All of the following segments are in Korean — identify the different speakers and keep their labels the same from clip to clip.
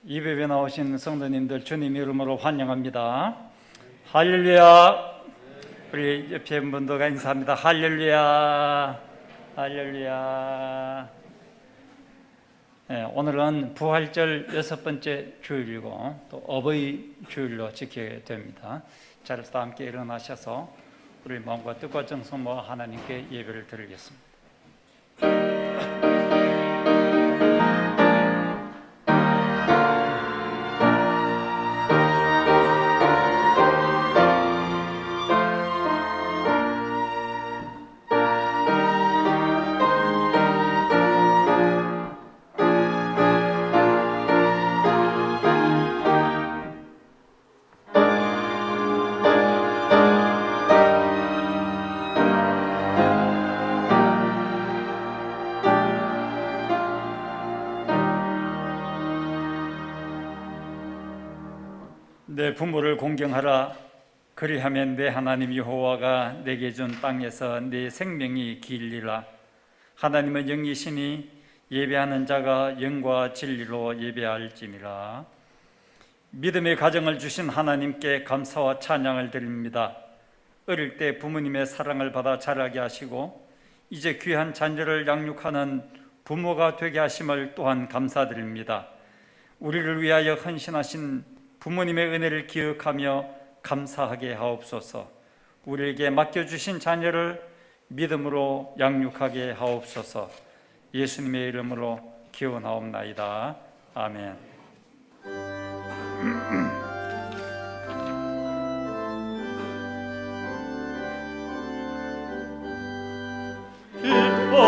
Speaker 1: 이배에 나오신 성도님들 주님 이름으로 환영합니다. 할렐루야. 우리 옆에 분들과 인사합니다. 할렐루야. 할렐루야. 네, 오늘은 부활절 6번째 주일이고 또 어버이 주일로 지키게 됩니다. 자리에서 다 함께 일어나셔서 우리 마음과 뜻과 정성 모아 하나님께 예배를 드리겠습니다. 내 부모를 공경하라. 그리하면 내 하나님 여호와가 내게 준 땅에서 내 생명이 길리라. 하나님은 영이시니 예배하는 자가 영과 진리로 예배할지니라. 믿음의 가정을 주신 하나님께 감사와 찬양을 드립니다. 어릴 때 부모님의 사랑을 받아 자라게 하시고 이제 귀한 자녀를 양육하는 부모가 되게 하심을 또한 감사드립니다. 우리를 위하여 헌신하신 부모님의 은혜를 기억하며 감사하게 하옵소서. 우리에게 맡겨주신 자녀를 믿음으로 양육하게 하옵소서. 예수님의 이름으로 기원하옵나이다. 아멘.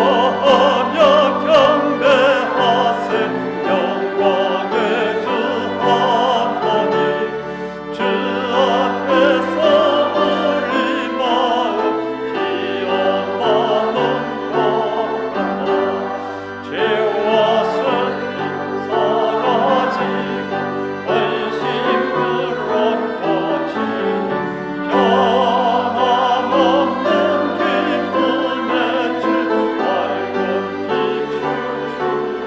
Speaker 1: 기뻐하며 경배하세 영광의 주 하나님. 주 앞에서 우리 마음 기어가는 것 같아. 죄와 슬픔 사라지고 헌신 그런 거치니 변함없는 기쁨의 주 밝은 빛을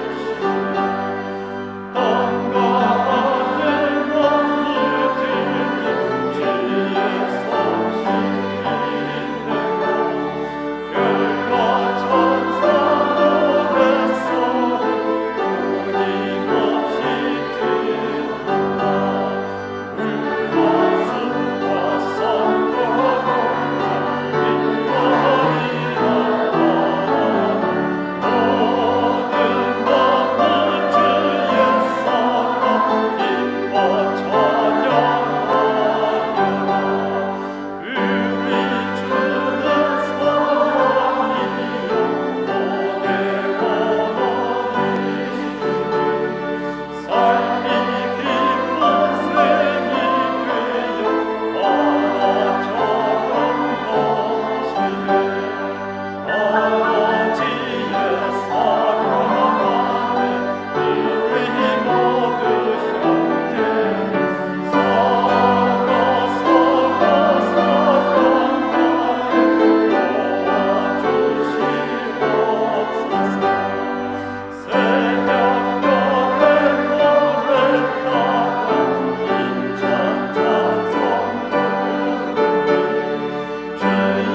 Speaker 1: 주시네. 땅과 하늘 만물들이 주의 성신이네. 별과 천사 노랫소리 끊임없이 듣는다. 물과 숲과 산과 동산 빛나리라. 모든 만물 주의 사랑 기뻐 찬양하여라. 우리 주는 사랑이요 오래가 너희시니 삶이 기쁜 셈이 되어 하나처럼 넘치네. 아버지의 사랑 안에 우리 모두 형제 사랑하게 도와주시옵소서. 새벽별의 노래 따라 힘찬 찬송 부르니 주의 사랑 주님께요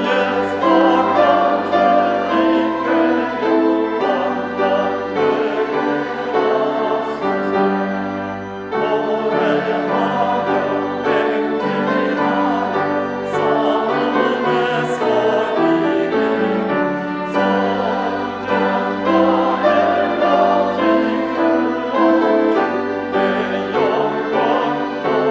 Speaker 1: 만나게 하소서. 노래하며 맹진하여 싸움에서 이기고 성전과 행복히 흘러 주께 영광 돌리세.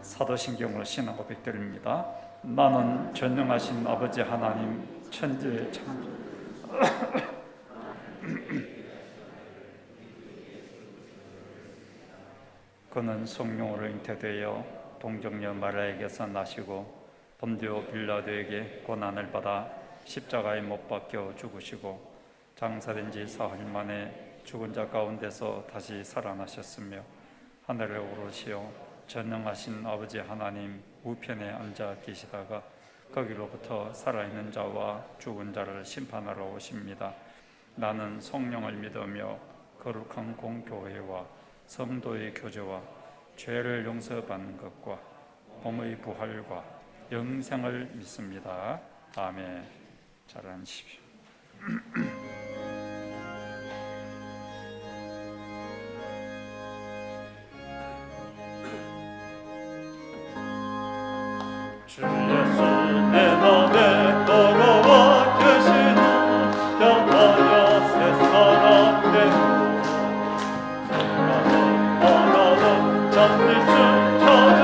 Speaker 1: 사도신경으로 신앙 고백드립니다. 나는 전능하신 아버지 하나님 천지의 창조 그는 성령으로 잉태되어 동정녀 마리아에게서 나시고 본디오 빌라도에게 고난을 받아 십자가에 못 박혀 죽으시고 장사된 지 사흘 만에 죽은 자 가운데서 다시 살아나셨으며 하늘에 오르시어 전능하신 아버지 하나님 우편에 앉아 계시다가 거기로부터 살아있는 자와 죽은 자를 심판하러 오십니다. 나는 성령을 믿으며 거룩한 공교회와 성도의 교제와 죄를 용서받는 것과 몸의 부활과 영생을 믿습니다. 아멘. 잘 앉으십시오. 주 예수 내 맘에 걸어와 계시는 영원여 새 사람 되고 원하는 장미줄 찾은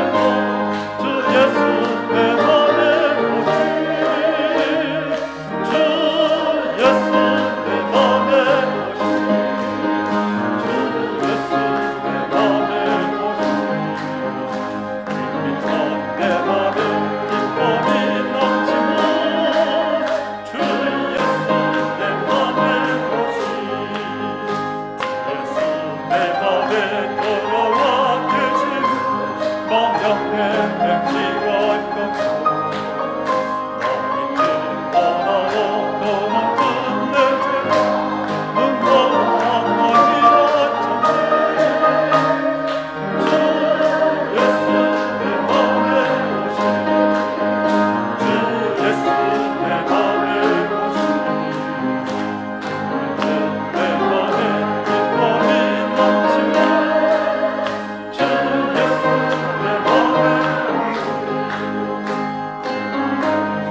Speaker 1: 주 예수 내 맘에 오시 주 예수 내 맘에 오시 주 예수 내 맘에 오시 밋밋한 내 맘에 기쁨이 넘치고 주 예수 내 맘에 오시 주 예수 내 맘에 돌아와 계시고 망령된 행지가 있고 너희들 원하러 도망친 내 죄 눈먼하기라 주 예수 내 맘에 오시 주 예수 내 맘에 오시 내 맘에 기쁨이 넘치고 주 예수 내 맘에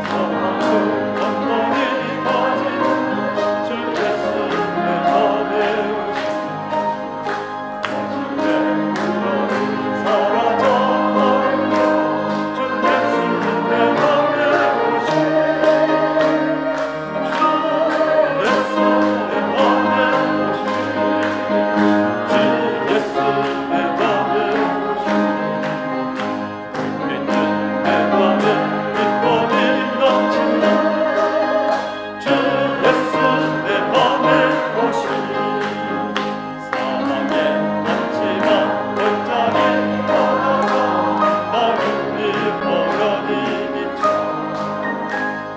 Speaker 1: 사랑을 온전히 가진 주 예수 내 맘에 오시 당신의 불안이 사라져버리고 주 예수 내 맘에 오시 주 예수 내 맘에 오시 주 예수 내 맘에 오시 믿는 내 맘에 기쁨이 넘친다 주 예수 내 맘에 오시 사랑에 넘치만 백장이 바다가 마음이 뻔히 비쳐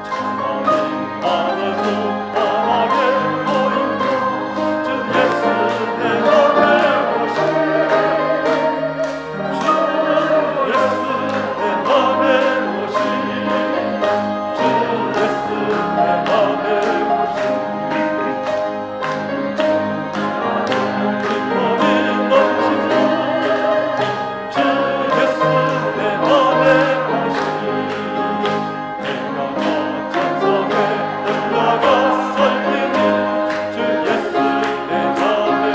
Speaker 1: 하나님 안에서 환하게 보인다 주 예수 내 맘에 오시 주 예수 내 맘에 오시 주 예수 내 맘에 오시 기쁨이 넘치고 주 예수 내 맘에 오시 내가 저 천성에 올라가 설기니 주 예수 내 맘에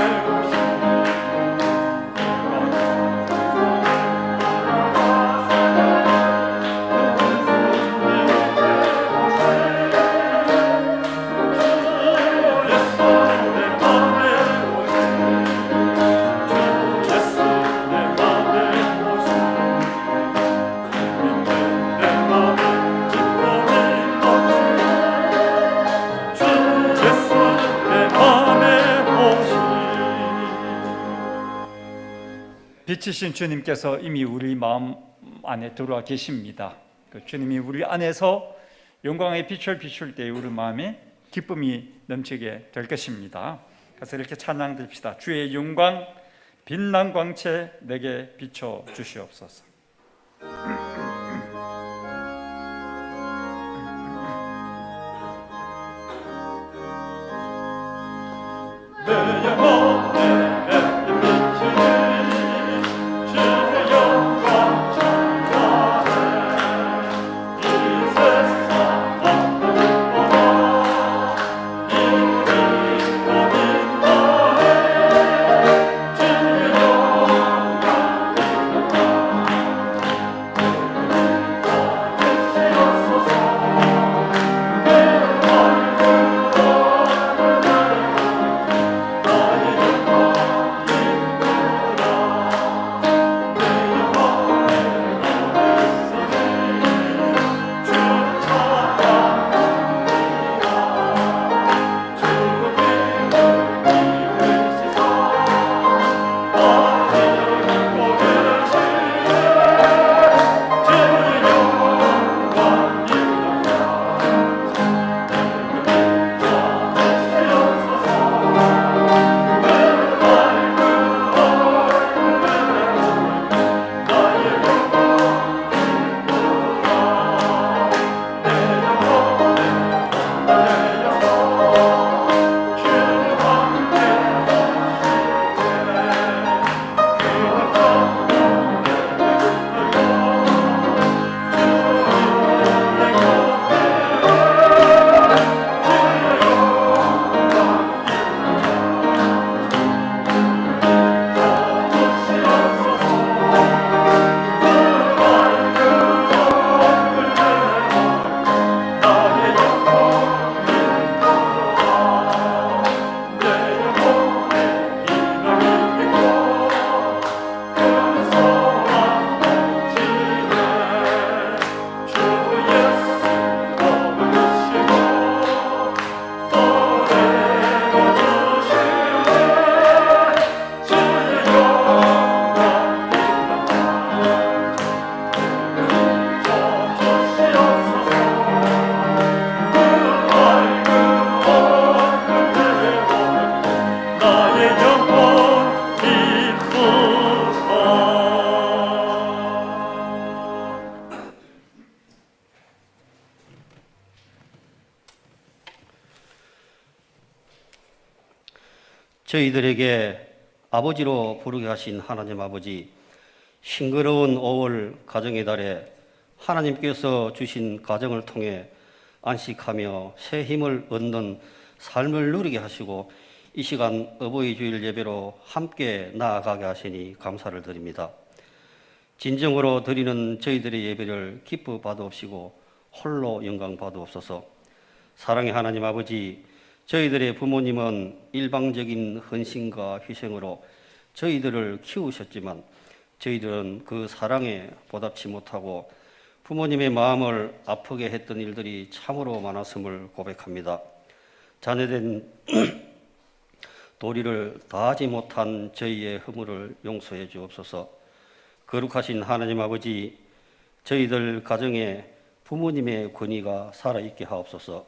Speaker 1: 오시 빛이신 주님께서 이미 우리 마음 안에 들어와 계십니다. 그 주님이 우리 안에서 영광의 빛을 비출 때 우리 마음에 기쁨이 넘치게 될 것입니다. 그래서 이렇게 찬양 드립시다. 주의 영광 빛난 광채 내게 비춰 주시옵소서. 내 영혼 내 빛이 주의 영광 찬양해 이 세상 어떤 것보다 빛나는 나의 주의 영광 받으시옵소서 내 얼굴
Speaker 2: 저희들에게 아버지로 부르게 하신 하나님 아버지, 싱그러운 5월 가정의 달에 하나님께서 주신 가정을 통해 안식하며 새 힘을 얻는 삶을 누리게 하시고 이 시간 어버이 주일 예배로 함께 나아가게 하시니 감사를 드립니다. 진정으로 드리는 저희들의 예배를 기뻐 받으옵시고 홀로 영광 받으옵소서. 사랑의 하나님 아버지, 저희들의 부모님은 일방적인 헌신과 희생으로 저희들을 키우셨지만 저희들은 그 사랑에 보답치 못하고 부모님의 마음을 아프게 했던 일들이 참으로 많았음을 고백합니다. 자녀된 도리를 다하지 못한 저희의 허물을 용서해 주옵소서. 거룩하신 하나님 아버지, 저희들 가정에 부모님의 권위가 살아있게 하옵소서.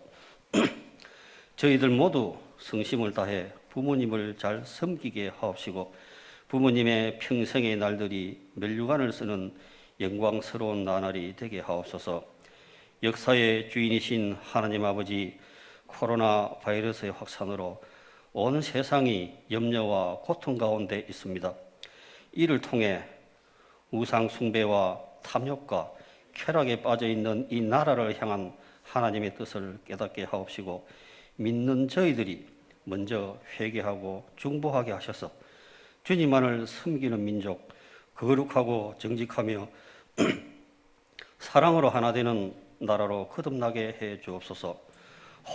Speaker 2: 저희들 모두 성심을 다해 부모님을 잘 섬기게 하옵시고 부모님의 평생의 날들이 멸류관을 쓰는 영광스러운 나날이 되게 하옵소서. 역사의 주인이신 하나님 아버지, 코로나 바이러스의 확산으로 온 세상이 염려와 고통 가운데 있습니다. 이를 통해 우상 숭배와 탐욕과 쾌락에 빠져 있는 이 나라를 향한 하나님의 뜻을 깨닫게 하옵시고 믿는 저희들이 먼저 회개하고 중보하게 하셔서 주님만을 섬기는 민족, 거룩하고 정직하며 사랑으로 하나 되는 나라로 거듭나게 해 주옵소서.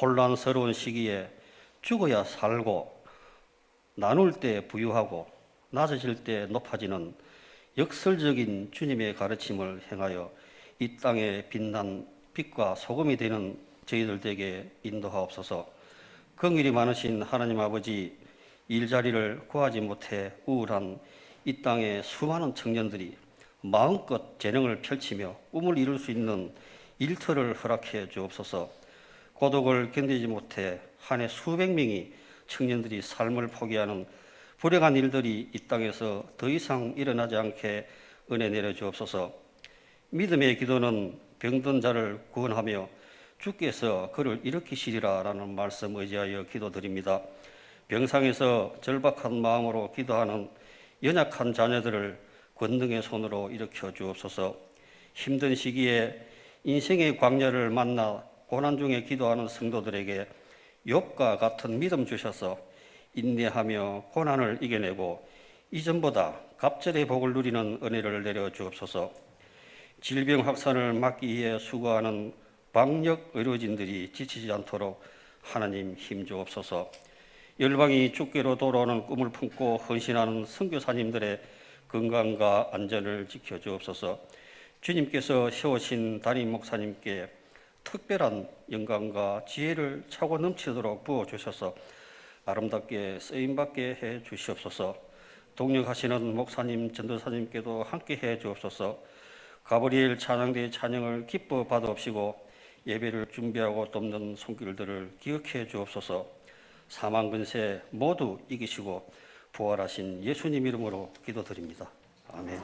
Speaker 2: 혼란스러운 시기에 죽어야 살고 나눌 때 부유하고 낮아질 때 높아지는 역설적인 주님의 가르침을 행하여 이 땅에 빛난 빛과 소금이 되는 저희들에게 인도하옵소서. 긍휼이 많으신 하나님 아버지, 일자리를 구하지 못해 우울한 이 땅의 수많은 청년들이 마음껏 재능을 펼치며 꿈을 이룰 수 있는 일터를 허락해 주옵소서. 고독을 견디지 못해 한 해 수백 명의 청년들이 삶을 포기하는 불행한 일들이 이 땅에서 더 이상 일어나지 않게 은혜 내려 주옵소서. 믿음의 기도는 병든 자를 구원하며 주께서 그를 일으키시리라 라는 말씀 의지하여 기도드립니다. 병상에서 절박한 마음으로 기도하는 연약한 자녀들을 권능의 손으로 일으켜 주옵소서. 힘든 시기에 인생의 광야를 만나 고난 중에 기도하는 성도들에게 욥과 같은 믿음 주셔서 인내하며 고난을 이겨내고 이전보다 갑절의 복을 누리는 은혜를 내려 주옵소서. 질병 확산을 막기 위해 수고하는 방역 의료진들이 지치지 않도록 하나님 힘 주옵소서. 열방이 주께로 돌아오는 꿈을 품고 헌신하는 선교사님들의 건강과 안전을 지켜 주옵소서. 주님께서 세우신 담임 목사님께 특별한 영광과 지혜를 차고 넘치도록 부어주셔서 아름답게 쓰임받게 해 주시옵소서. 동력하시는 목사님, 전도사님께도 함께 해 주옵소서. 가브리엘 찬양대의 찬양을 기뻐 받아옵시고 예배를 준비하고 돕는 손길들을 기억해 주옵소서. 사망 근세 모두 이기시고 부활하신 예수님 이름으로 기도드립니다. 아멘.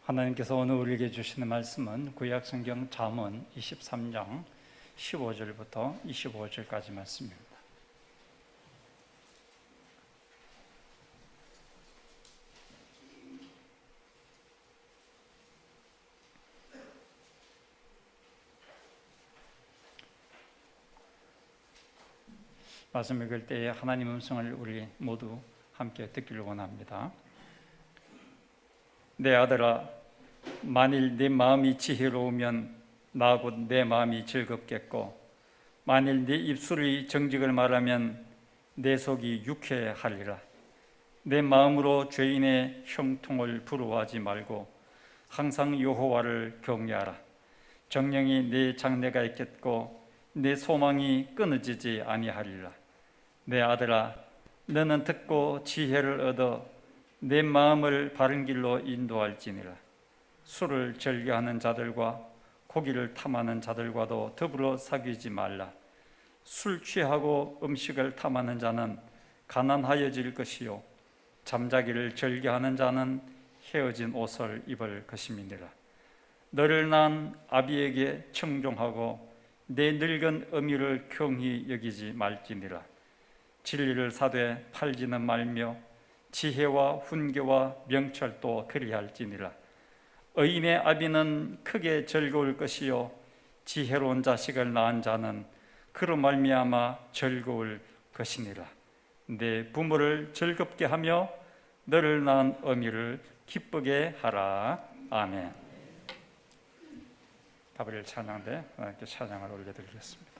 Speaker 1: 하나님께서 오늘 우리에게 주시는 말씀은 구약성경 잠언 23장 15절부터 25절까지 말씀입니다. 말씀 읽을 때에 하나님 음성을 우리 모두 함께 듣기를 원합니다. 내 아들아, 만일 네 마음이 지혜로우면 나 곧 내 마음이 즐겁겠고 만일 네 입술이 정직을 말하면 내 속이 유쾌하리라. 내 마음으로 죄인의 형통을 부러워하지 말고 항상 여호와를 경외하라. 정령이 내 장래가 있겠고 내 소망이 끊어지지 아니하리라. 내 아들아, 너는 듣고 지혜를 얻어 내 마음을 바른 길로 인도할지니라. 술을 즐겨하는 자들과 고기를 탐하는 자들과도 더불어 사귀지 말라. 술 취하고 음식을 탐하는 자는 가난하여질 것이요 잠자기를 즐겨하는 자는 헤어진 옷을 입을 것임이니라. 너를 낳은 아비에게 청종하고 내 늙은 어미를 경히 여기지 말지니라. 진리를 사되 팔지는 말며 지혜와 훈계와 명철도 그리할지니라. 의인의 아비는 크게 즐거울 것이요 지혜로운 자식을 낳은 자는 그로 말미암아 즐거울 것이니라. 내 부모를 즐겁게 하며 너를 낳은 어미를 기쁘게 하라. 아멘. 가브리엘 찬양대 하나님께 찬양을 올려드리겠습니다.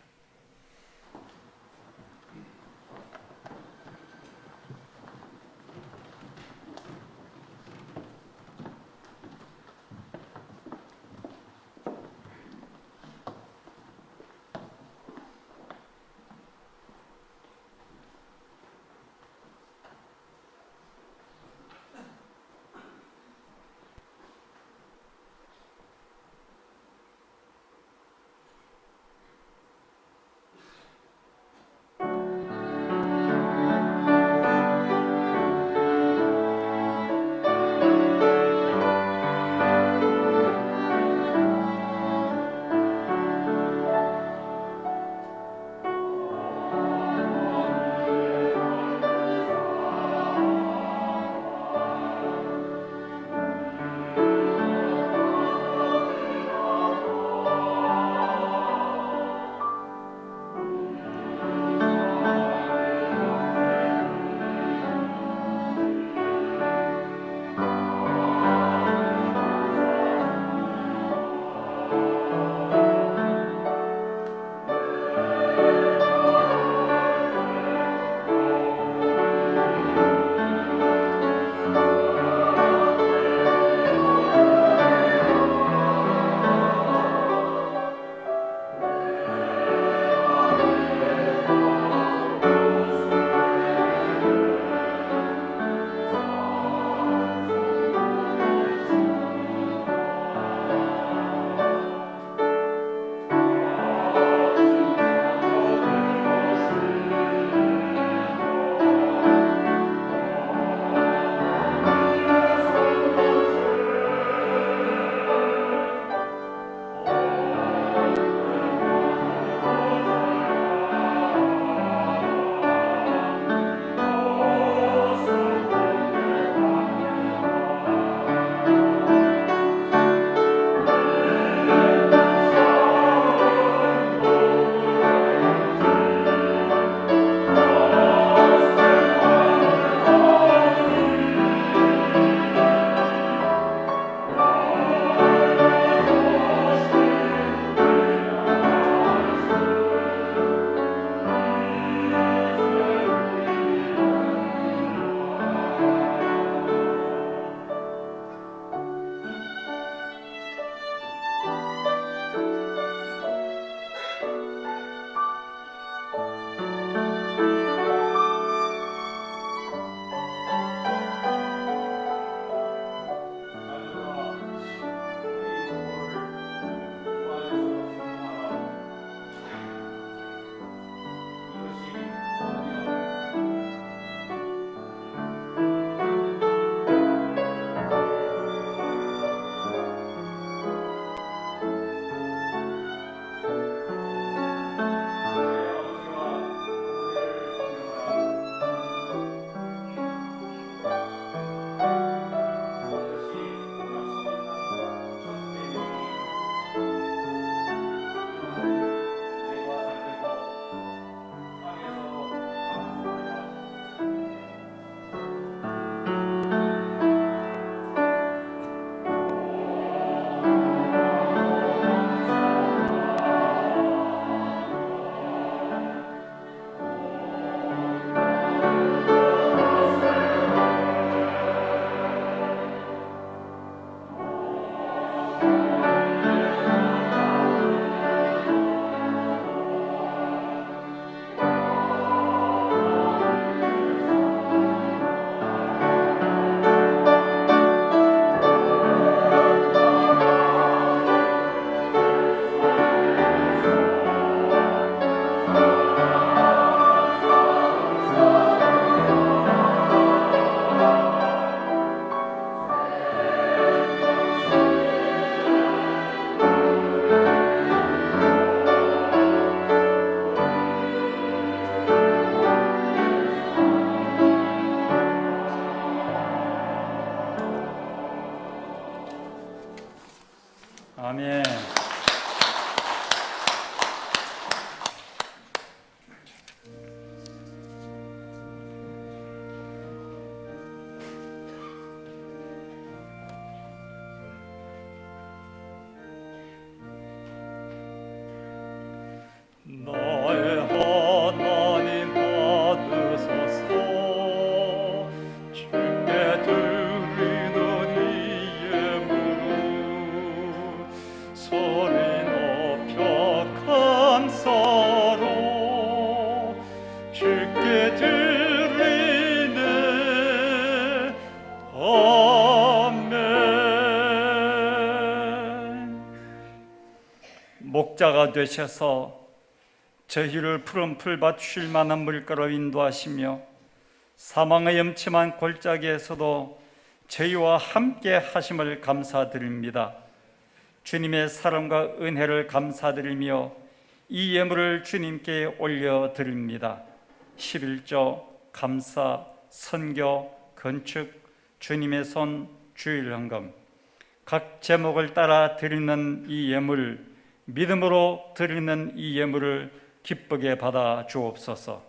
Speaker 1: 목자가 되셔서 저희를 푸른 풀밭 쉴 만한 물가로 인도하시며 사망의 음침한 골짜기에서도 저희와 함께 하심을 감사드립니다. 주님의 사랑과 은혜를 감사드리며 이 예물을 주님께 올려드립니다. 11조, 감사, 선교, 건축, 주님의 손, 주일 헌금, 각 제목을 따라 드리는 이 예물, 믿음으로 드리는 이 예물을 기쁘게 받아 주옵소서.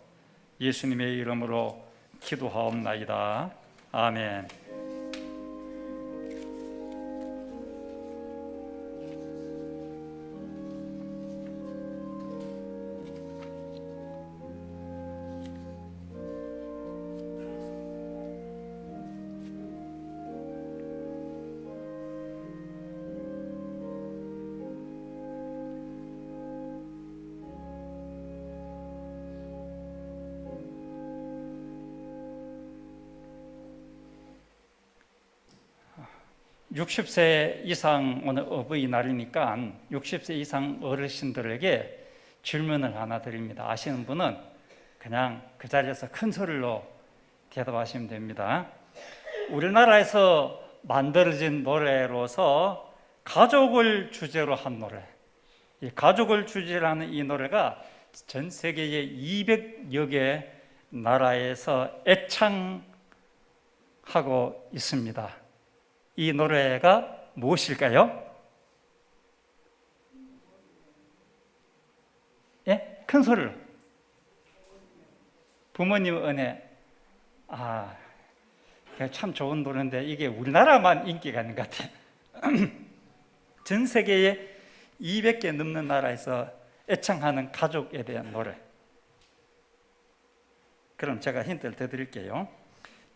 Speaker 1: 예수님의 이름으로 기도하옵나이다. 아멘. (60세) 이상 오늘 어버이날이니까 60세 이상 어르신들에게 질문을 하나 드립니다. 아시는 분은 그냥 그 자리에서 큰 소리로 대답하시면 됩니다. 우리나라에서 만들어진 노래로서 가족을 주제로 한 노래, 이 가족을 주제로 하는 이 노래가 전 세계의 200여 개 나라에서 애창하고 있습니다. 이 노래가 무엇일까요? 예? 큰 소리로. 부모님 은혜. 참 좋은 노래인데 이게 우리나라만 인기가 있는 것 같아요. 전 세계에 200개 넘는 나라에서 애창하는 가족에 대한 노래. 그럼 제가 힌트를 더 드릴게요.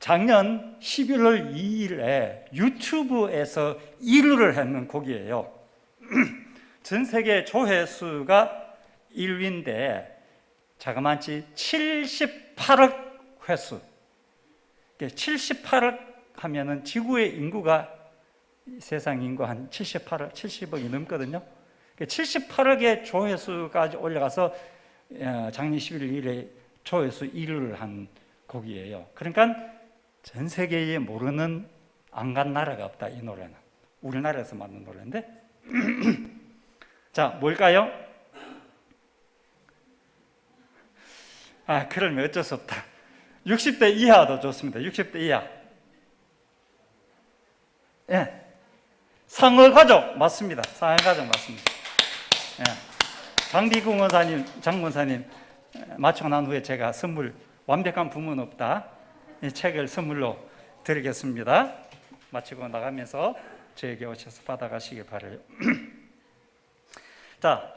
Speaker 1: 작년 11월 2일에 유튜브에서 1위를 했는 곡이에요. 전 세계 조회수가 1위인데 자그마치 78억 회수. 78억 하면은 지구의 인구가 세상 인구 한 70억이 넘거든요. 78억의 조회수까지 올라가서 작년 11월 2일에 조회수 1위를 한 곡이에요. 그러니까 전 세계에 모르는 안 간 나라가 없다. 이 노래는 우리나라에서 만든 노래인데 자, 뭘까요? 그러면 어쩔 수 없다. 60대 이하도 좋습니다. 60대 이하. 예, 상어가족 맞습니다. 상어가족 맞습니다. 예. 강비궁 장문사님 마치고 난 후에 제가 선물, 완벽한 부모는 없다, 이 책을 선물로 드리겠습니다. 마치고 나가면서 저에게 오셔서 받아가시길 바라요. 자,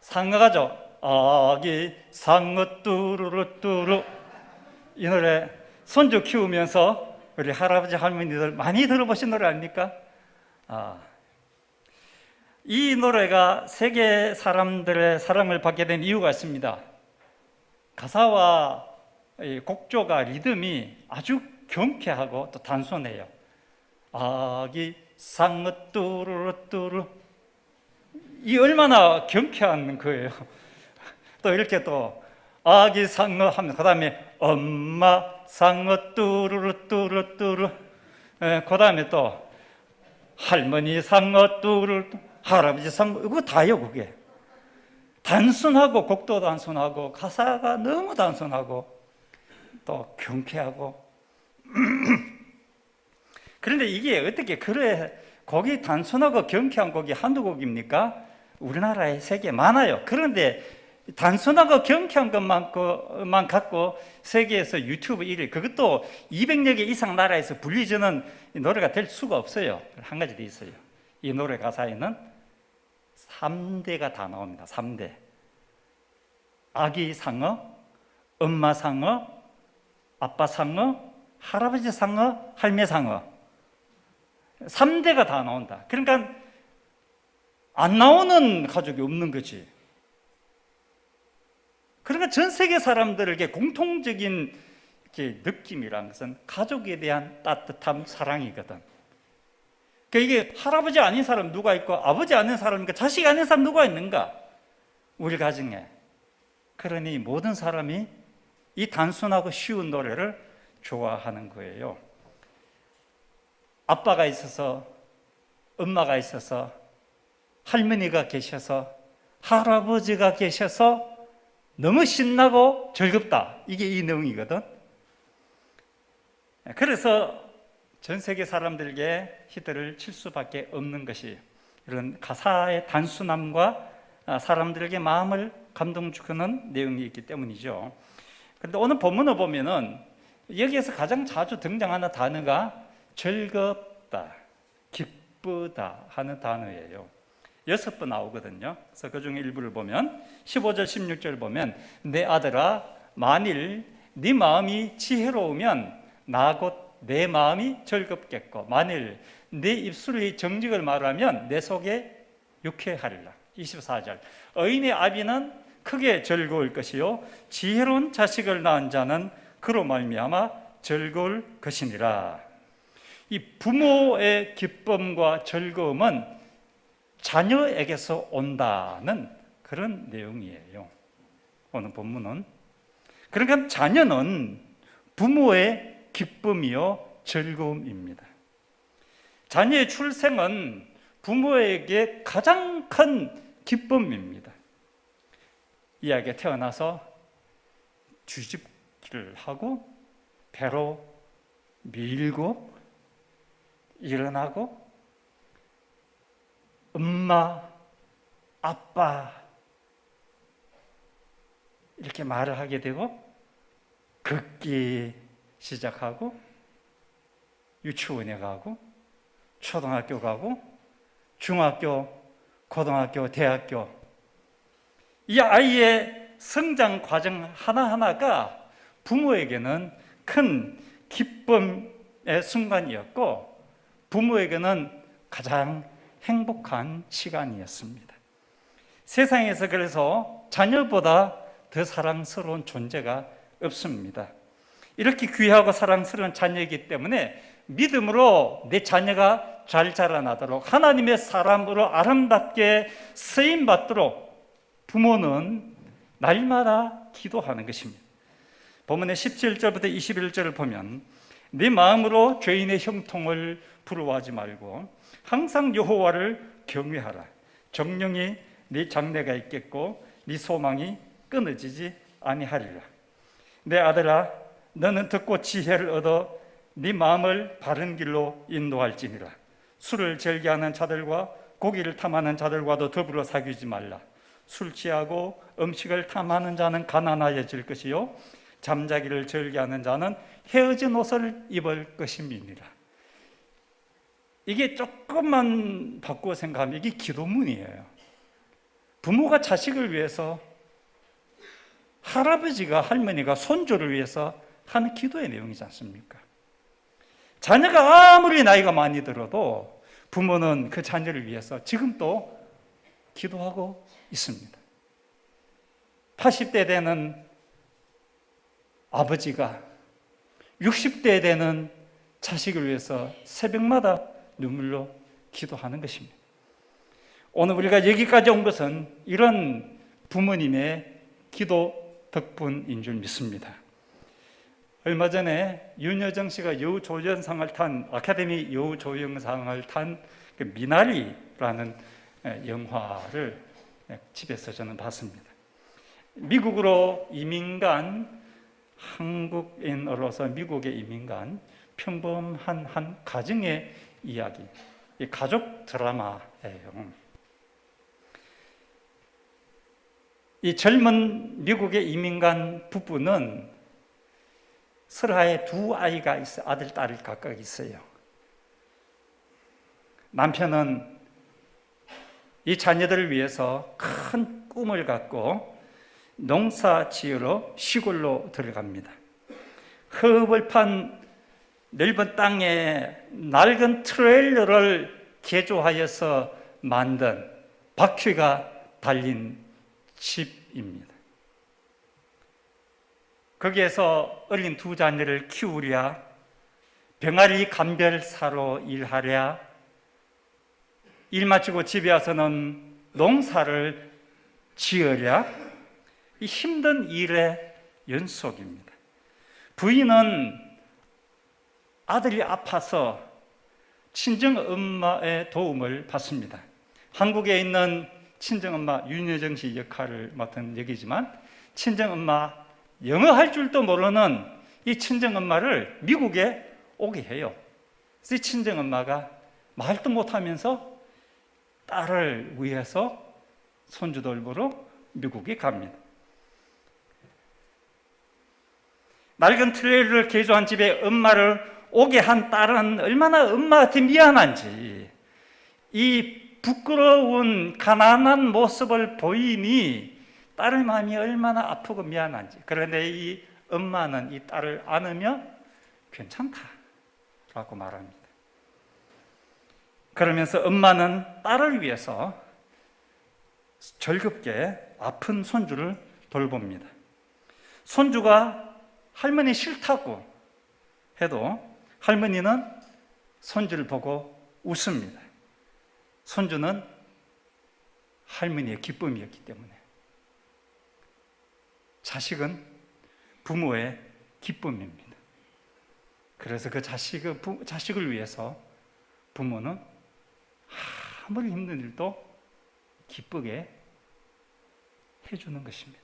Speaker 1: 상어가족, 아기 상어 뚜루루뚜루, 이 노래 손주 키우면서 우리 할아버지 할머니들 많이 들어보신 노래 아닙니까? 이 노래가 세계 사람들의 사랑을 받게 된 이유가 있습니다. 가사와 곡조가, 리듬이 아주 경쾌하고 또 단순해요. 아기 상어 뚜루루뚜루, 이 얼마나 경쾌한 거예요. 또 이렇게 또 아기 상어 하면 그 다음에 엄마 상어 뚜루루뚜루뚜루, 그 다음에 또 할머니 상어 뚜루루, 할아버지 상어, 이거 다요. 그게 단순하고, 곡도 단순하고 가사가 너무 단순하고 또 경쾌하고 그런데 이게 어떻게 그래 곡이 단순하고 경쾌한 곡이 한두 곡입니까? 우리나라에 세계에 많아요. 그런데 단순하고 경쾌한 것만 갖고 세계에서 유튜브 1위, 그것도 200여 개 이상 나라에서 불리지는 노래가 될 수가 없어요. 한 가지 더 있어요. 이 노래 가사에는 3대가 다 나옵니다. 3대. 아기 상어, 엄마 상어, 아빠 상어, 할아버지 상어, 할매 상어, 3대가 다 나온다. 그러니까 안 나오는 가족이 없는 거지. 그러니까 전 세계 사람들에게 공통적인 느낌이라는 것은 가족에 대한 따뜻함, 사랑이거든. 그러니까 이게 할아버지 아닌 사람 누가 있고 아버지 아닌 사람이니까 자식 아닌 사람 누가 있는가? 우리 가정에. 그러니 모든 사람이 이 단순하고 쉬운 노래를 좋아하는 거예요. 아빠가 있어서, 엄마가 있어서, 할머니가 계셔서, 할아버지가 계셔서 너무 신나고 즐겁다. 이게 이 내용이거든. 그래서 전 세계 사람들에게 히트를 칠 수밖에 없는 것이 이런 가사의 단순함과 사람들에게 마음을 감동 주는 내용이 있기 때문이죠. 그런데 오늘 본문을 보면은 여기에서 가장 자주 등장하는 단어가 즐겁다, 기쁘다 하는 단어예요. 6번 나오거든요. 그래서 그 중에 일부를 보면 15절, 16절 보면 내 아들아 만일 네 마음이 지혜로우면 나 곧 내 마음이 즐겁겠고 만일 네 입술이 정직을 말하면 내 속에 유쾌하리라. 24절 의인의 아비는 크게 즐거울 것이요 지혜로운 자식을 낳은 자는 그로 말미암아 즐거울 것이니라. 이 부모의 기쁨과 즐거움은 자녀에게서 온다는 그런 내용이에요. 오늘 본문은. 그러니까 자녀는 부모의 기쁨이요 즐거움입니다. 자녀의 출생은 부모에게 가장 큰 기쁨입니다. 이 아이가 태어나서 뒤집기를 하고 배로 밀고 일어나고 엄마, 아빠 이렇게 말을 하게 되고 걷기 시작하고 유치원에 가고 초등학교 가고 중학교, 고등학교, 대학교 이 아이의 성장 과정 하나하나가 부모에게는 큰 기쁨의 순간이었고 부모에게는 가장 행복한 시간이었습니다. 세상에서 그래서 자녀보다 더 사랑스러운 존재가 없습니다. 이렇게 귀하고 사랑스러운 자녀이기 때문에 믿음으로 내 자녀가 잘 자라나도록 하나님의 사람으로 아름답게 쓰임받도록 부모는 날마다 기도하는 것입니다. 본문의 17절부터 21절을 보면 네 마음으로 죄인의 형통을 부러워하지 말고 항상 여호와를 경외하라. 정령이 네 장래가 있겠고 네 소망이 끊어지지 아니하리라. 내 아들아 너는 듣고 지혜를 얻어 네 마음을 바른 길로 인도할지니라. 술을 즐겨하는 자들과 고기를 탐하는 자들과도 더불어 사귀지 말라. 술 취하고 음식을 탐하는 자는 가난하여질 것이요 잠자기를 즐겨하는 자는 헤어진 옷을 입을 것임이니라. 이게 조금만 바꾸어 생각하면 이게 기도문이에요. 부모가 자식을 위해서, 할아버지가 할머니가 손주를 위해서 하는 기도의 내용이지 않습니까? 자녀가 아무리 나이가 많이 들어도 부모는 그 자녀를 위해서 지금도 기도하고 있습니다. 80대 되는 아버지가 60대 되는 자식을 위해서 새벽마다 눈물로 기도하는 것입니다. 오늘 우리가 여기까지 온 것은 이런 부모님의 기도 덕분인 줄 믿습니다. 얼마 전에 윤여정 씨가 여우조연상을 탄 아카데미 여우조연상을 탄 그 미나리라는 영화를 집에서 저는 봤습니다. 미국으로 이민간 한국인으로서 미국에 이민간 평범한 한 가정의 이야기, 이 가족 드라마예요. 이 젊은 미국의 이민간 부부는 설하에 두 아이가 있어요. 아들, 딸이 각각 있어요. 남편은 이 자녀들을 위해서 큰 꿈을 갖고 농사 지으러 시골로 들어갑니다. 흙을 넓은 땅에 낡은 트레일러를 개조하여서 만든 바퀴가 달린 집입니다. 거기에서 어린 두 자녀를 키우랴, 병아리 감별사로 일하랴, 일 마치고 집에 와서는 농사를 지으랴. 이 힘든 일의 연속입니다. 부인은 아들이 아파서 친정엄마의 도움을 받습니다. 한국에 있는 친정엄마 윤여정 씨 역할을 맡은 역이지만, 친정엄마 영어 할 줄도 모르는 이 친정엄마를 미국에 오게 해요. 그래서 이 친정엄마가 말도 못하면서 딸을 위해서 손주 돌보러 미국에 갑니다. 낡은 트레일러를 개조한 집에 엄마를 오게 한 딸은 얼마나 엄마한테 미안한지, 이 부끄러운 가난한 모습을 보이니 딸의 마음이 얼마나 아프고 미안한지. 그런데 이 엄마는 이 딸을 안으며 괜찮다라고 말합니다. 그러면서 엄마는 딸을 위해서 즐겁게 아픈 손주를 돌봅니다. 손주가 할머니 싫다고 해도 할머니는 손주를 보고 웃습니다. 손주는 할머니의 기쁨이었기 때문에. 자식은 부모의 기쁨입니다. 그래서 그 자식을 위해서 부모는 아무리 힘든 일도 기쁘게 해주는 것입니다.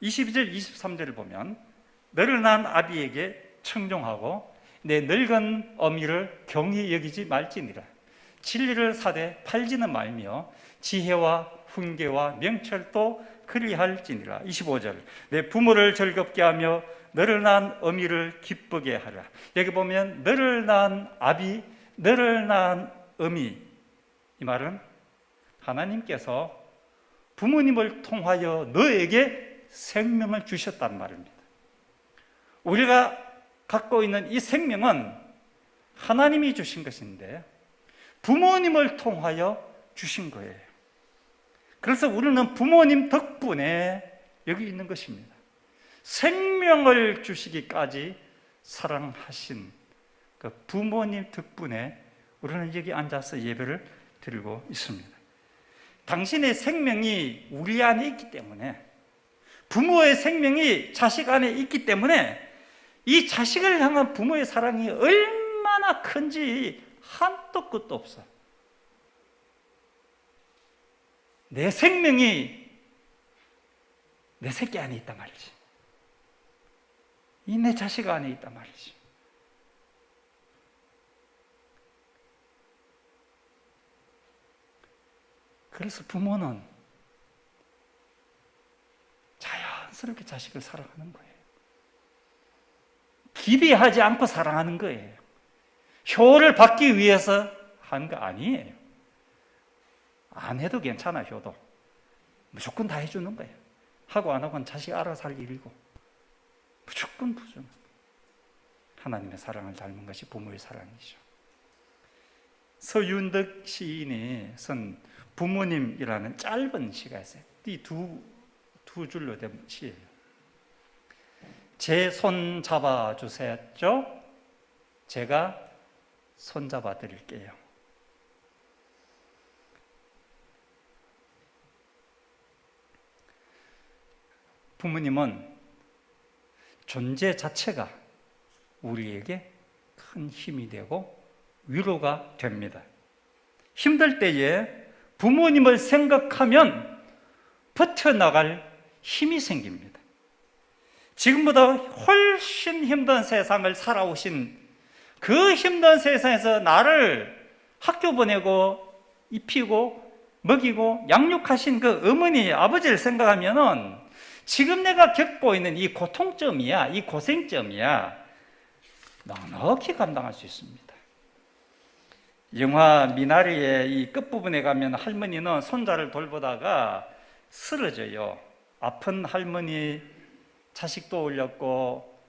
Speaker 1: 22절, 23절을 보면 너를 낳은 아비에게 청종하고 내 늙은 어미를 경히 여기지 말지니라. 진리를 사되 팔지는 말며 지혜와 훈계와 명철도 그리할지니라. 25절 내 부모를 즐겁게 하며 너를 낳은 어미를 기쁘게 하라. 여기 보면 너를 낳은 아비, 너를 낳은 어미, 이 말은 하나님께서 부모님을 통하여 너에게 생명을 주셨단 말입니다. 우리가 갖고 있는 이 생명은 하나님이 주신 것인데 부모님을 통하여 주신 거예요. 그래서 우리는 부모님 덕분에 여기 있는 것입니다. 생명을 주시기까지 사랑하신 그 부모님 덕분에 우리는 여기 앉아서 예배를 드리고 있습니다. 당신의 생명이 우리 안에 있기 때문에, 부모의 생명이 자식 안에 있기 때문에 이 자식을 향한 부모의 사랑이 얼마나 큰지 한도 끝도 없어. 내 생명이 내 새끼 안에 있단 말이지. 이 내 자식 안에 있단 말이지. 그래서 부모는 자연스럽게 자식을 사랑하는 거예요. 기대하지 않고 사랑하는 거예요. 효를 받기 위해서 하는 거 아니에요. 안 해도 괜찮아, 효도. 무조건 다 해주는 거예요. 하고 안 하고는 자식 알아서 할 일이고, 무조건 부정. 하나님의 사랑을 닮은 것이 부모의 사랑이죠. 서윤덕 시인이 쓴 부모님이라는 짧은 시가 있어요. 이 두 줄로 된 시예요. 제 손 잡아주세요. 제가 손 잡아 드릴게요. 부모님은 존재 자체가 우리에게 큰 힘이 되고 위로가 됩니다. 힘들 때에 부모님을 생각하면 버텨나갈 힘이 생깁니다. 지금보다 훨씬 힘든 세상을 살아오신 그 힘든 세상에서 나를 학교 보내고 입히고 먹이고 양육하신 그 어머니, 아버지를 생각하면은 지금 내가 겪고 있는 이 고통점이야, 이 고생점이야, 넉넉히 감당할 수 있습니다. 영화 미나리의 이 끝부분에 가면 할머니는 손자를 돌보다가 쓰러져요. 아픈 할머니 자식도 올렸고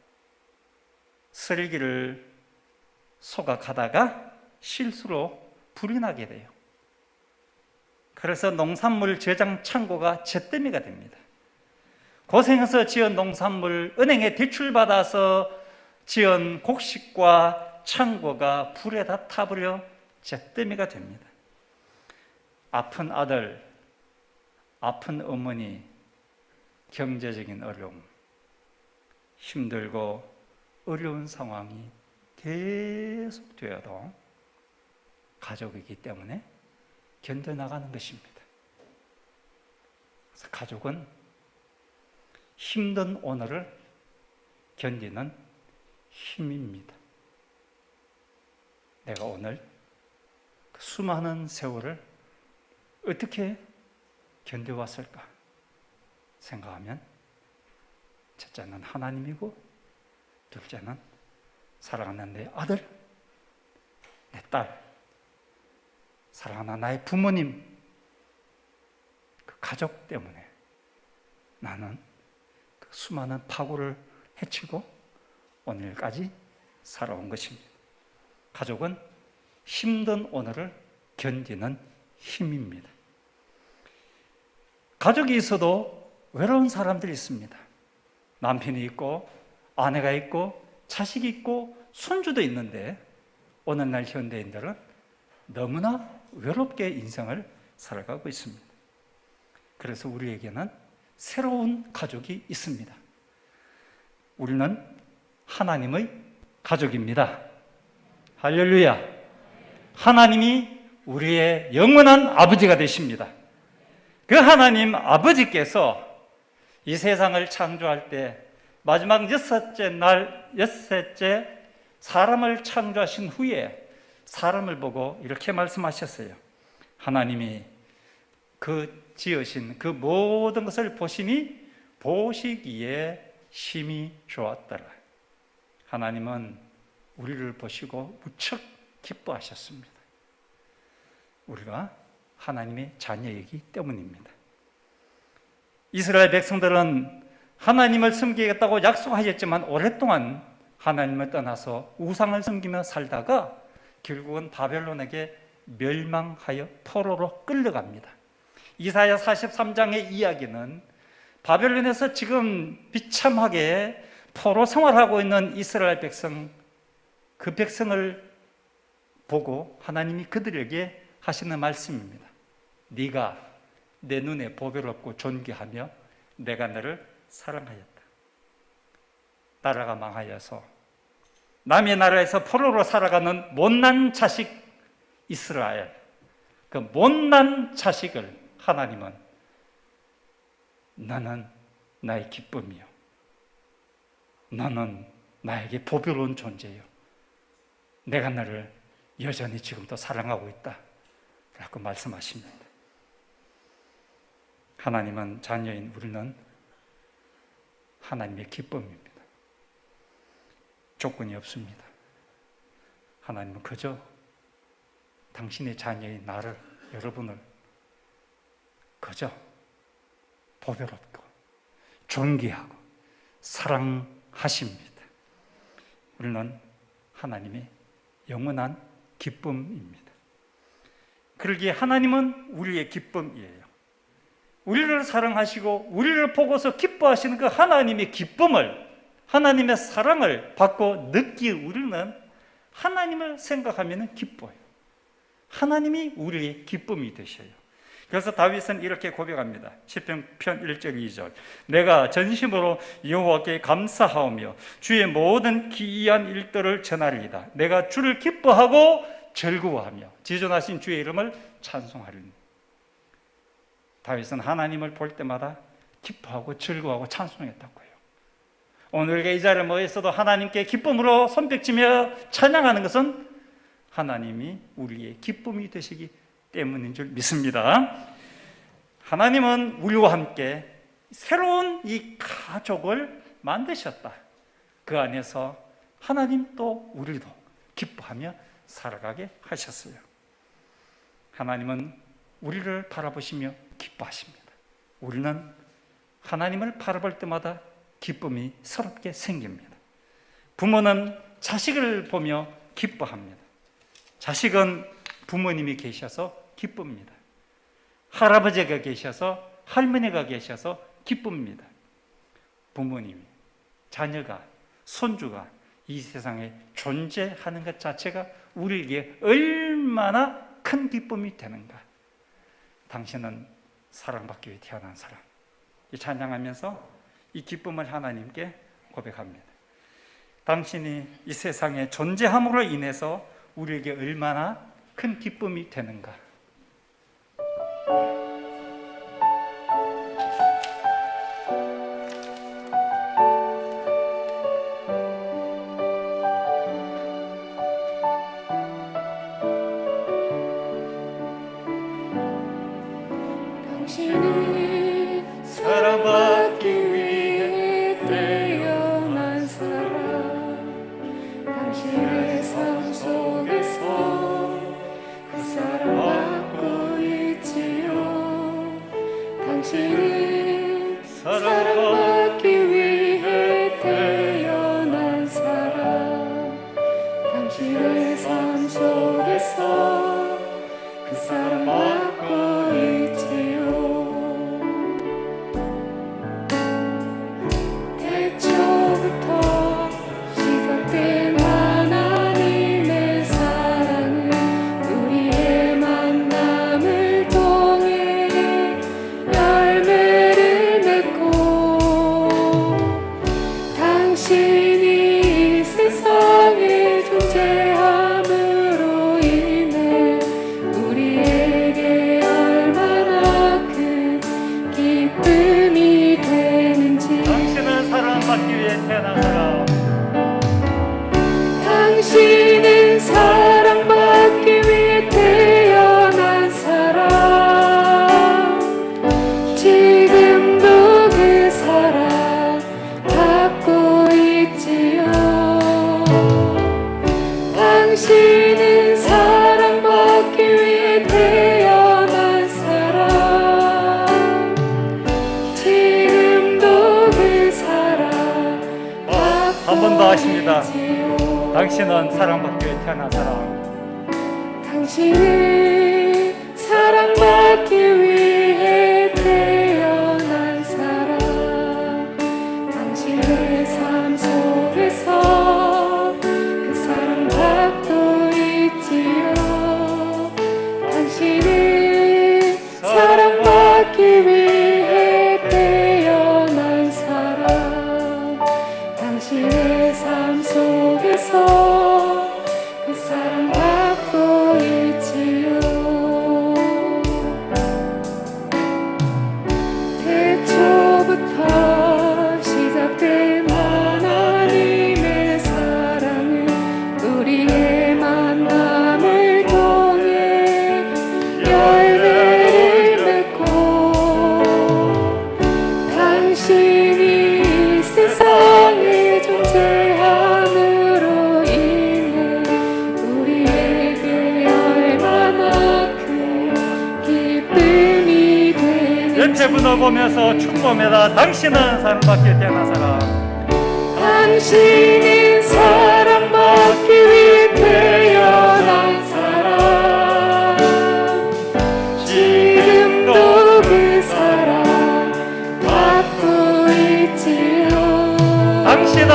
Speaker 1: 쓰레기를 소각하다가 실수로 불이 나게 돼요. 그래서 농산물 저장 창고가 잿더미가 됩니다. 고생해서 지은 농산물, 은행에 대출받아서 지은 곡식과 창고가 불에 다 타버려 잿더미가 됩니다. 아픈 아들, 아픈 어머니, 경제적인 어려움, 힘들고 어려운 상황이 계속 되어도 가족이기 때문에 견뎌나가는 것입니다. 그래서 가족은 힘든 오늘을 견디는 힘입니다. 내가 오늘 그 수많은 세월을 어떻게 견뎌왔을까 생각하면 첫째는 하나님이고 둘째는 사랑하는 내 아들, 내 딸, 사랑하는 나의 부모님, 그 가족 때문에 나는 그 수많은 파고를 헤치고 오늘까지 살아온 것입니다. 가족은 힘든 오늘을 견디는 힘입니다. 가족이 있어도 외로운 사람들이 있습니다. 남편이 있고 아내가 있고 자식이 있고 손주도 있는데 오늘날 현대인들은 너무나 외롭게 인생을 살아가고 있습니다. 그래서 우리에게는 새로운 가족이 있습니다. 우리는 하나님의 가족입니다. 할렐루야. 하나님이 우리의 영원한 아버지가 되십니다. 그 하나님 아버지께서 이 세상을 창조할 때 마지막 여섯째 사람을 창조하신 후에 사람을 보고 이렇게 말씀하셨어요. 하나님이 그 지으신 그 모든 것을 보시니 보시기에 심히 좋았더라. 하나님은 우리를 보시고 무척 기뻐하셨습니다. 우리가 하나님의 자녀이기 때문입니다. 이스라엘 백성들은 하나님을 섬기겠다고 약속하였지만 오랫동안 하나님을 떠나서 우상을 섬기며 살다가 결국은 바벨론에게 멸망하여 포로로 끌려갑니다. 이사야 43장의 이야기는 바벨론에서 지금 비참하게 포로 생활하고 있는 이스라엘 백성, 그 백성을 보고 하나님이 그들에게 하시는 말씀입니다. 네가 내 눈에 보배롭고 존귀하며 내가 너를 사랑하였다. 나라가 망하여서 남의 나라에서 포로로 살아가는 못난 자식 이스라엘, 그 못난 자식을 하나님은 너는 나의 기쁨이요, 너는 나에게 보배로운 존재요, 내가 너를 여전히 지금도 사랑하고 있다 라고 말씀하십니다. 하나님은 자녀인 우리는 하나님의 기쁨입니다. 조건이 없습니다. 하나님은 그저 당신의 자녀인 나를, 여러분을 그저 보배롭고 존귀하고 사랑하십니다. 우리는 하나님의 영원한 기쁨입니다. 그러기에 하나님은 우리의 기쁨이에요. 우리를 사랑하시고 우리를 보고서 기뻐하시는 그 하나님의 기쁨을, 하나님의 사랑을 받고 느끼는 우리는 하나님을 생각하면 기뻐요. 하나님이 우리의 기쁨이 되셔요. 그래서 다윗은 이렇게 고백합니다. 시편 1절 2절 내가 전심으로 여호와께 감사하오며 주의 모든 기이한 일들을 전하리이다. 내가 주를 기뻐하고 즐거워하며 지존하신 주의 이름을 찬송하리니. 다윗은 하나님을 볼 때마다 기뻐하고 즐거워하고 찬송했다고요. 오늘 우리가 이 자리에 모여 있어도 하나님께 기쁨으로 손뼉치며 찬양하는 것은 하나님이 우리의 기쁨이 되시기 때문인 줄 믿습니다. 하나님은 우리와 함께 새로운 이 가족을 만드셨다. 그 안에서 하나님 또 우리도 기뻐하며 살아가게 하셨어요. 하나님은 우리를 바라보시며 기뻐하십니다. 우리는 하나님을 바라볼 때마다 기쁨이 새롭게 생깁니다. 부모는 자식을 보며 기뻐합니다. 자식은 부모님이 계셔서 기쁩니다. 할아버지가 계셔서, 할머니가 계셔서 기쁩니다. 부모님이, 자녀가, 손주가 이 세상에 존재하는 것 자체가 우리에게 얼마나 얼마나 큰 기쁨이 되는가. 당신은 사랑받기 위해 태어난 사람. 이 찬양하면서 이 기쁨을 하나님께 고백합니다. 당신이 이 세상에 존재함으로 인해서 우리에게 얼마나 큰 기쁨이 되는가.
Speaker 3: 당신이
Speaker 1: 사랑받기
Speaker 3: 위해 태어난 사람, 당신의 삶 속에서 그 사랑받고 있지요. 당신이 사랑받기 위해 태어난 사람, 당신의 삶 속에서 그 사랑받고 있지요. 태초부터 시작된 하나님의 사랑은 우리의 만남을 통해 열매를 맺고, 당신이 이 세상에 존재함으로 인해 우리에게 얼마나 큰 기쁨이 되는지.
Speaker 1: 당신은 사랑받기 위해 태어난 사람.
Speaker 3: 당신은 사랑받기 위해 태어난 사람, 지금도 그 사랑 받고 있지요. 당신은 사랑받기 위해 태어난 사람, 지금도 그 사랑
Speaker 1: 한 번 더 하십니다.
Speaker 3: 있지요.
Speaker 1: 당신은 사랑받기 위해 태어난 사람.
Speaker 3: 당신은 사랑받기 위해 태어난 사람, 당신의 삶 속에서 그 사랑받고 있지요. 당신은 사랑받기 위해 태어난 사람, 당신의 삶 속에서 그 사랑받고 있지요. 태초부터 시작된 하나님의 사랑은 우리의 만남을 통해 열매를 맺고, 당신이 이 세상에 존재함으로 인해 우리에게 얼마나 큰 기쁨이 되는지.
Speaker 1: 옆에 분을 보면서 축복합니다. 당신은 사랑받기 위해 태어난 사람.
Speaker 3: 당신은 사랑받기 위해 태어난 사람, 지금도 그 사랑 받고 있지요. 당신은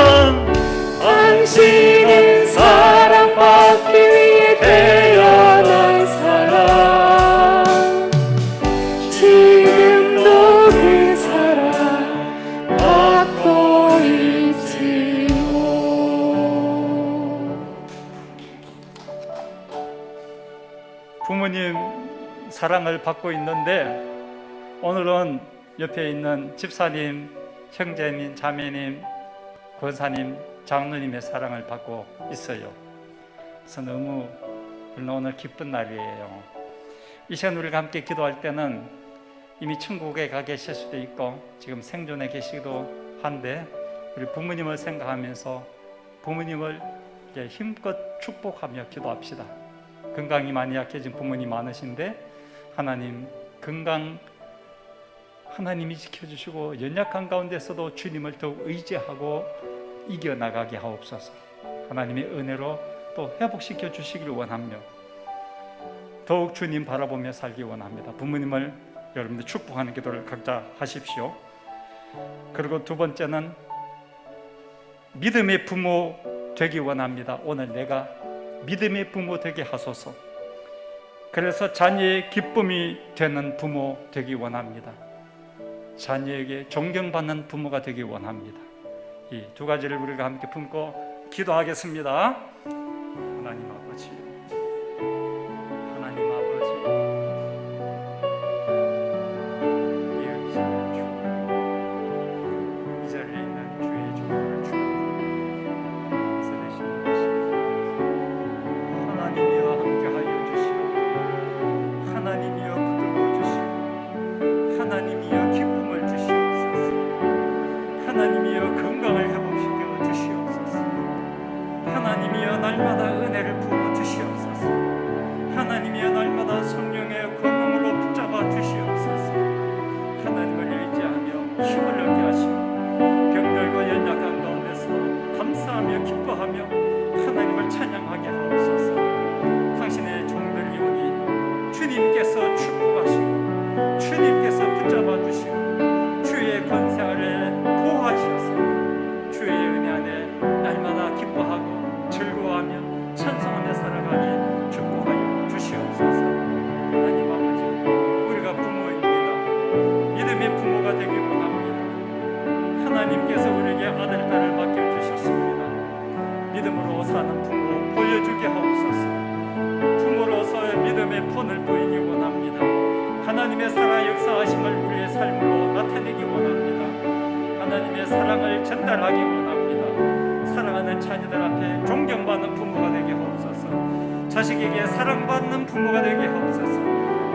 Speaker 3: 사랑받기 위해 태어난 사람, 지금도 그 사랑 받고 있지요.
Speaker 1: 부모님 사랑을 받고 있는데 오늘은 옆에 있는 집사님, 형제님, 자매님, 권사님, 장로님의 사랑을 받고 있어요. 그래서 너무 오늘 기쁜 날이에요. 이 시간 우리가 함께 기도할 때는 이미 천국에 가 계실 수도 있고 지금 생존에 계시기도 한데 우리 부모님을 생각하면서 부모님을 이제 힘껏 축복하며 기도합시다. 건강이 많이 약해진 부모님 많으신데 하나님 건강 하나님이 지켜주시고 연약한 가운데서도 주님을 더욱 의지하고 이겨나가게 하옵소서. 하나님의 은혜로 또 회복시켜 주시기를 원하며 더욱 주님 바라보며 살기 원합니다. 부모님을 여러분들 축복하는 기도를 각자 하십시오. 그리고 두 번째는 믿음의 부모 되기 원합니다. 오늘 내가 믿음의 부모 되게 하소서. 그래서 자녀의 기쁨이 되는 부모 되기 원합니다. 자녀에게 존경받는 부모가 되기 원합니다. 이 두 가지를 우리가 함께 품고 기도하겠습니다. 하나님 아버지, 하나님 아버지, 이 의지를 주고 이 자리에 있는 주의 종을 주고 세대신 것이 하나님이여 함께하여 주시오. 하나님이여 붙들어 주시오. 하나님이여 기쁨을 주시옵소서. 하나님이여 건강을 회복시켜 주시옵소서. 하나님이여 날마다 은혜를 부어 주시옵소서. 하나님이여 날마다 성령의 권능으로 붙잡아 주시옵소서. 하나님을 의지하며 힘을 얻게 하시고 병들고 연약한 가운데서 감사하며 기뻐하며 하나님을 찬양하게 하옵소서. 당신의 종들이 오니 주님께서 축복하시고 주님께서 붙잡아 주시고 주의 권세 아래 보호하셔서 주의 은혜 안에 날마다 기뻐하고 즐거워하며 찬송하며 살아가게 축복하여 주시옵소서. 하나님 아버지, 우리가 부모입니다. 믿음의 부모가 되기 원합니다. 하나님께서 우리에게 아들, 딸을 맡겨주셨습니다. 믿음으로 사는 부모 보여주게 하옵소서. 부모로서의 믿음의 본을 보이기 원합니다. 하나님의 살아 역사하심을 우리의 삶으로 나타내기 원합니다. 하나님의 사랑을 전달하기 원합니다. 사랑하는 자녀들 앞에 존경받는 부모가 되게 하옵소서. 자식에게 사랑받는 부모가 되게 하옵소서.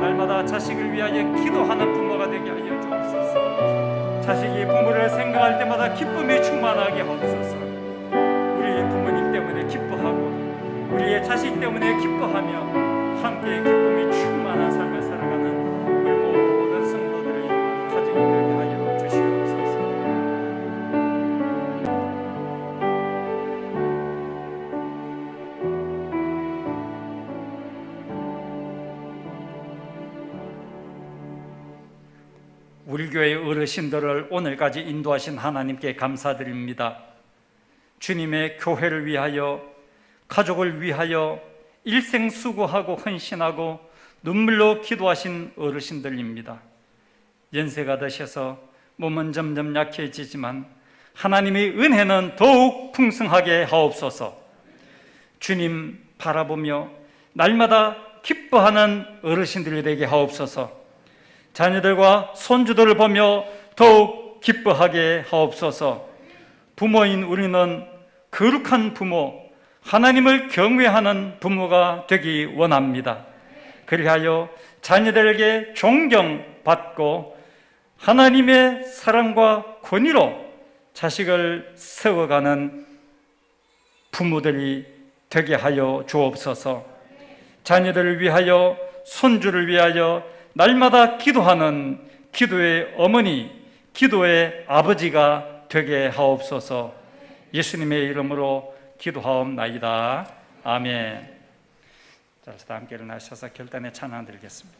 Speaker 1: 날마다 자식을 위하여 기도하는 부모가 되게 하여 주옵소서. 자식이 부모를 생각할 때마다 기쁨이 충만하게 하옵소서. 우리 부모님 때문에 기뻐하고 우리의 자식 때문에 기뻐하며 함께 기쁨이 충만한 삶을 살아가는 우리 모든 성도들의 가정이 되게 하여 주시옵소서. 우리 교회 어르신들을 오늘까지 인도하신 하나님께 감사드립니다. 주님의 교회를 위하여, 가족을 위하여 일생 수고하고 헌신하고 눈물로 기도하신 어르신들입니다. 연세가 드셔서 몸은 점점 약해지지만 하나님의 은혜는 더욱 풍성하게 하옵소서. 주님 바라보며 날마다 기뻐하는 어르신들이 되게 하옵소서. 자녀들과 손주들을 보며 더욱 기뻐하게 하옵소서. 부모인 우리는 거룩한 부모, 하나님을 경외하는 부모가 되기 원합니다. 그리하여 자녀들에게 존경받고 하나님의 사랑과 권위로 자식을 세워가는 부모들이 되게 하여 주옵소서. 자녀들을 위하여, 손주를 위하여 날마다 기도하는 기도의 어머니, 기도의 아버지가 되게 하옵소서. 예수님의 이름으로 기도하옵나이다. 아멘. 자, 다 함께 일어나셔서 결단의 찬양 드리겠습니다.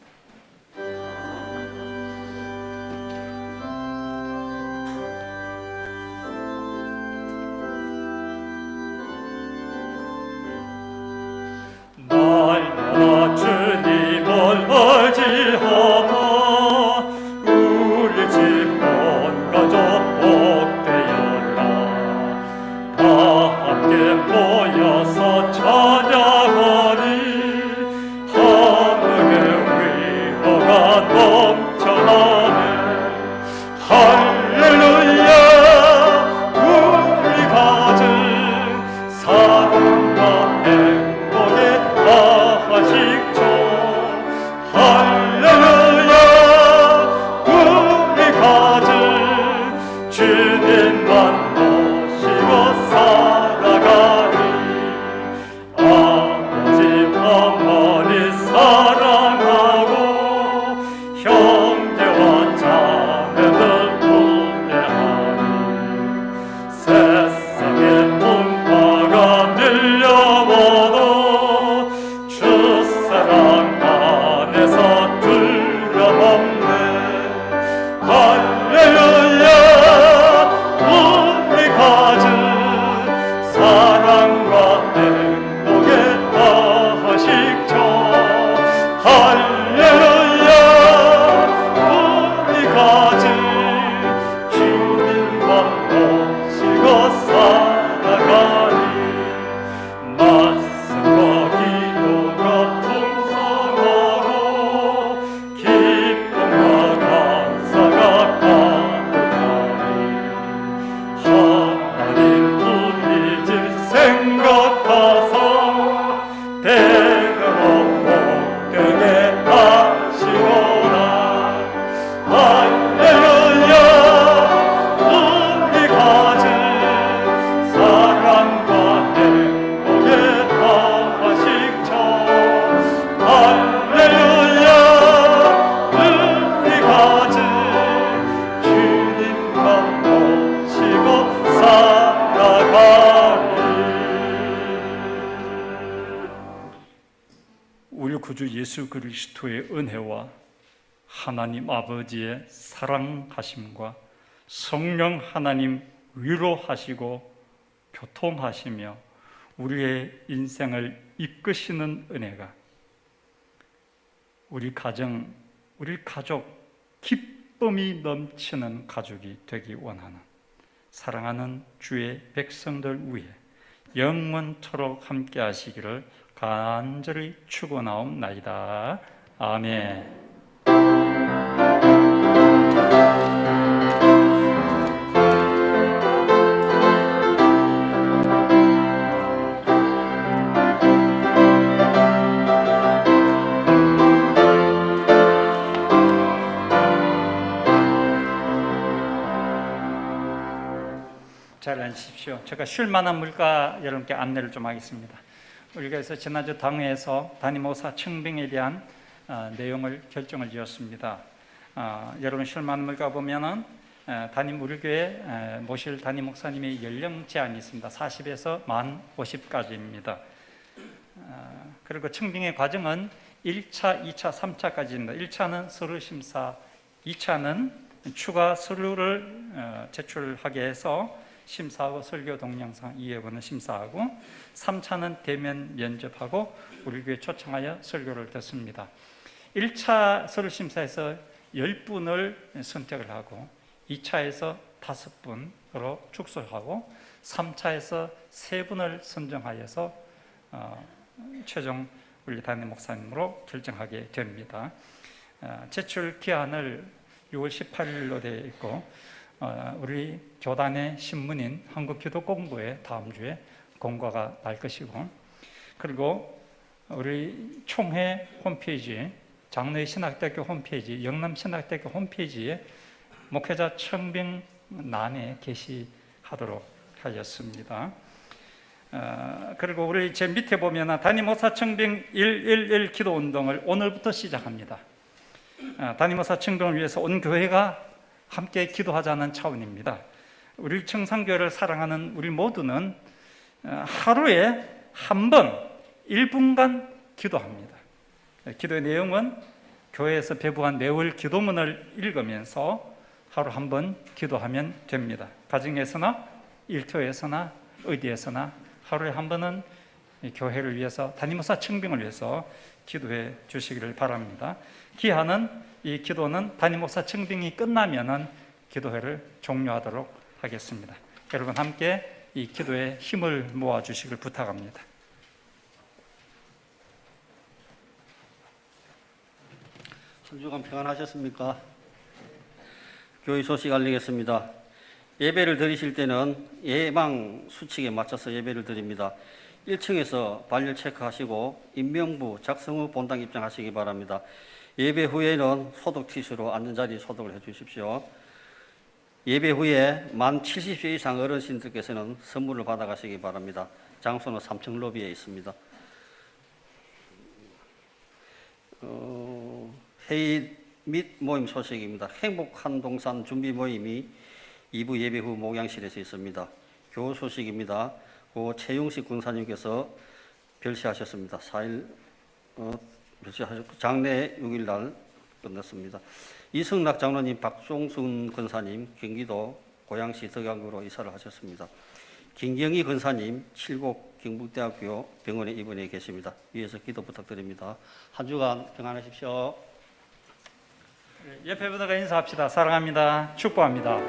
Speaker 1: 날마다 주님을 의지하며 우리 집 온 가족 복되었다. 다 함께 모여서 찬양하리. 하늘의 구주 예수 그리스도의 은혜와 하나님 아버지의 사랑하심과 성령 하나님 위로하시고 교통하시며 우리의 인생을 이끄시는 은혜가 우리 가정, 우리 가족, 기쁨이 넘치는 가족이 되기 원하는 사랑하는 주의 백성들 위해 영원토록 함께 하시기를 간절히 축원하옵나이다. 아멘. 잘 앉으십시오. 제가 쉴 만한 물가 여러분께 안내를 좀 하겠습니다. 우리가 그래서 지난주 당회에서 담임목사 청빙에 대한 내용을 결정을 지었습니다. 여러분 쉴 만한 물가 보면은 우리 교회 모실 담임 목사님의 연령 제한이 있습니다. 40에서 만 50까지입니다. 그리고 청빙의 과정은 1차, 2차, 3차까지입니다. 1차는 서류 심사, 2차는 추가 서류를 제출하게 해서 심사하고 설교 동영상 이해본을 심사하고 3차는 대면 면접하고 우리 교회 초청하여 설교를 듣습니다. 1차 서류 심사에서 10분을 선택을 하고 2차에서 5분으로 축소하고 3차에서 3분을 선정하여서 최종 우리 담임 목사님으로 결정하게 됩니다. 제출 기한을 6월 18일로 되어 있고 우리 교단의 신문인 한국기독공부에 다음 주에 공고가 날 것이고 그리고 우리 총회 홈페이지, 장로의 신학대학교 홈페이지, 영남신학대학교 홈페이지에 목회자 청빙란에 게시하도록 하였습니다. 그리고 우리 제 밑에 보면 담임목사 청빙 111 기도운동을 오늘부터 시작합니다. 담임목사 청빙을 위해서 온 교회가 함께 기도하자는 차원입니다. 우리 청산교회를 사랑하는 우리 모두는 하루에 한 번 1분간 기도합니다. 기도의 내용은 교회에서 배부한 매월 기도문을 읽으면서 하루 한 번 기도하면 됩니다. 가정에서나 일터에서나 어디에서나 하루에 한 번은 교회를 위해서 담임목사 청빙을 위해서 기도해 주시기를 바랍니다. 기한은 이 기도는 담임목사 청빙이 끝나면은 기도회를 종료하도록 하겠습니다. 여러분 함께 이 기도에 힘을 모아 주시길 부탁합니다.
Speaker 2: 한 주간 평안하셨습니까? 교회 소식 알리겠습니다. 예배를 드리실 때는 예방 수칙에 맞춰서 예배를 드립니다. 1층에서 발열 체크하시고 인명부 작성 후 본당 입장하시기 바랍니다. 예배 후에는 소독 티슈로 앉은 자리 소독을 해 주십시오. 예배 후에 만 70세 이상 어르신들께서는 선물을 받아가시기 바랍니다. 장소는 3층 로비에 있습니다. 회의 및 모임 소식입니다. 행복한 동산 준비 모임이 2부 예배 후 목양실에서 있습니다. 교우 소식입니다. 고 최용식 군사님께서 별세하셨습니다. 4일 별세하셨고 장례 6일 날 끝났습니다. 이승락 장로님, 박종순 권사님 경기도 고양시 덕양구로 이사를 하셨습니다. 김경희 권사님 칠곡 경북대학교 병원에 입원해 계십니다. 위에서 기도 부탁드립니다. 한 주간 평안하십시오.
Speaker 1: 옆에 분들과 인사합시다. 사랑합니다. 축복합니다.